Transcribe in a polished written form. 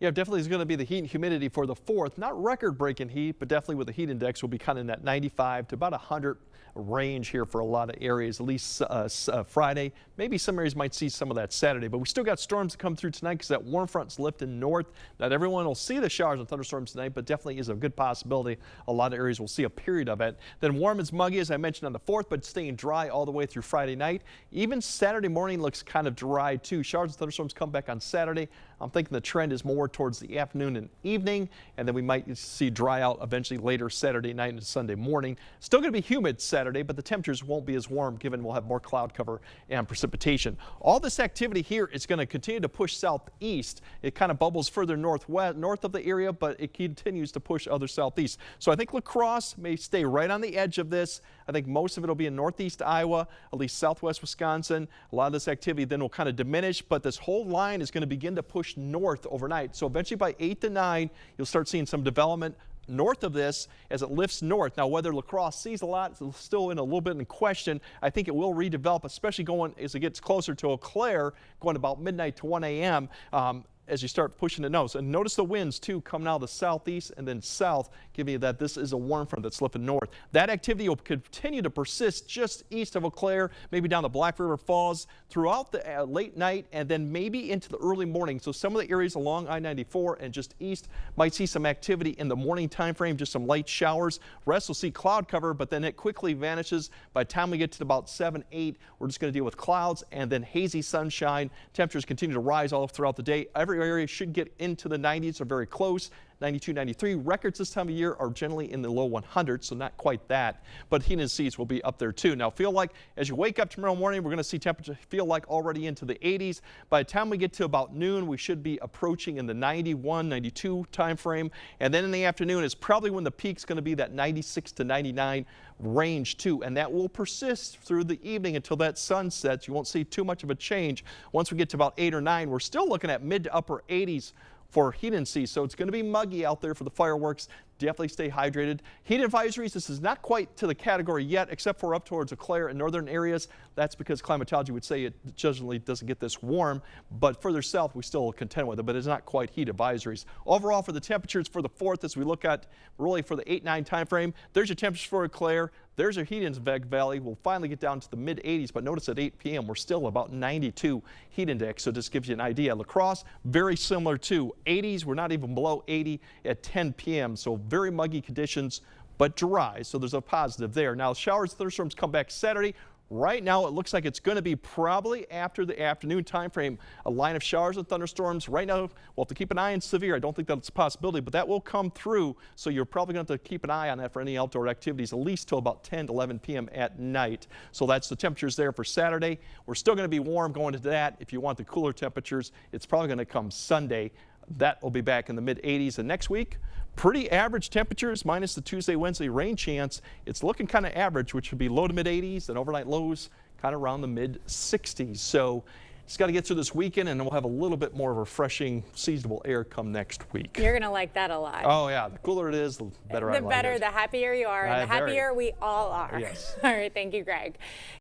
Yeah, definitely is going to be the heat and humidity for the 4th. Not record-breaking heat, but definitely with the heat index will be kind of in that 95 to about 100 range here for a lot of areas, at least Friday. Maybe some areas might see some of that Saturday, but we still got storms to come through tonight because that warm front's lifting north. Not everyone will see the showers and thunderstorms tonight, but definitely is a good possibility. A lot of areas will see a period of it. Then warm and muggy, as I mentioned, on the 4th, but staying dry all the way through Friday night. Even Saturday morning looks kind of dry too. Showers and thunderstorms come back on Saturday. I'm thinking the trend is more towards the afternoon and evening, and then we might see dry out eventually later Saturday night and Sunday morning. Still going to be humid Saturday, but the temperatures won't be as warm given we'll have more cloud cover and precipitation. All this activity here is going to continue to push southeast. It kind of bubbles further north of the area, but it continues to push other southeast. So I think La Crosse may stay right on the edge of this. I think most of it will be in northeast Iowa, at least southwest Wisconsin. A lot of this activity then will kind of diminish, but this whole line is going to begin to push north overnight. So eventually by 8 to 9, you'll start seeing some development north of this as it lifts north. Now, whether La Crosse sees a lot is still in a little bit in question. I think it will redevelop, especially going as it gets closer to Eau Claire, going about midnight to 1 a.m. As you start pushing it north. And notice the winds too coming out of the southeast and then south, giving you that this is a warm front that's slipping north. That activity will continue to persist just east of Eau Claire, maybe down the Black River Falls throughout the late night and then maybe into the early morning. So some of the areas along I-94 and just east might see some activity in the morning time frame, just some light showers. Rest will see cloud cover, but then it quickly vanishes. By the time we get to about 7, 8, we're just going to deal with clouds and then hazy sunshine. Temperatures continue to rise all throughout the day. Every area should get into the 90s or very close. 92, 93. Records this time of year are generally in the low 100s, so not quite that. But heat and seas will be up there too. Now, feel like as you wake up tomorrow morning, we're going to see temperatures feel like already into the 80s. By the time we get to about noon, we should be approaching in the 91, 92 time frame. And then in the afternoon is probably when the peak's going to be that 96 to 99 range too. And that will persist through the evening until that sun sets. You won't see too much of a change. Once we get to about 8 or 9, we're still looking at mid to upper 80s for heat and sea. So it's going to be muggy out there for the fireworks. Definitely stay hydrated. Heat advisories, this is not quite to the category yet, except for up towards Eau Claire and northern areas. That's because climatology would say it generally doesn't get this warm, but further south we still contend with it, but it's not quite heat advisories. Overall, for the temperatures for the 4th, as we look at really for the 8-9 time frame, there's your temperatures for Eau Claire. There's your heat in Valley. We'll finally get down to the mid 80s, but notice at 8 p.m. we're still about 92 heat index, so this gives you an idea. La Crosse, very similar to 80s. We're not even below 80 at 10 p.m., so very muggy conditions, but dry, so there's a positive there. Now, showers, thunderstorms come back Saturday. Right now, it looks like it's going to be probably after the afternoon time frame, a line of showers and thunderstorms. Right now, we'll have to keep an eye on severe. I don't think that's a possibility, but that will come through. So you're probably going to have to keep an eye on that for any outdoor activities, at least till about 10 to 11 p.m. at night. So that's the temperatures there for Saturday. We're still going to be warm going into that. If you want the cooler temperatures, it's probably going to come Sunday. That will be back in the mid 80s. And next week, pretty average temperatures minus the Tuesday, Wednesday rain chance. It's looking kind of average, which would be low to mid 80s and overnight lows kind of around the mid 60s. So just got to get through this weekend and then we'll have a little bit more refreshing seasonable air come next week. You're going to like that a lot. Oh yeah, the cooler it is, the better I like it. The happier you are, and the happier we all are. Yes. All right, thank you, Greg.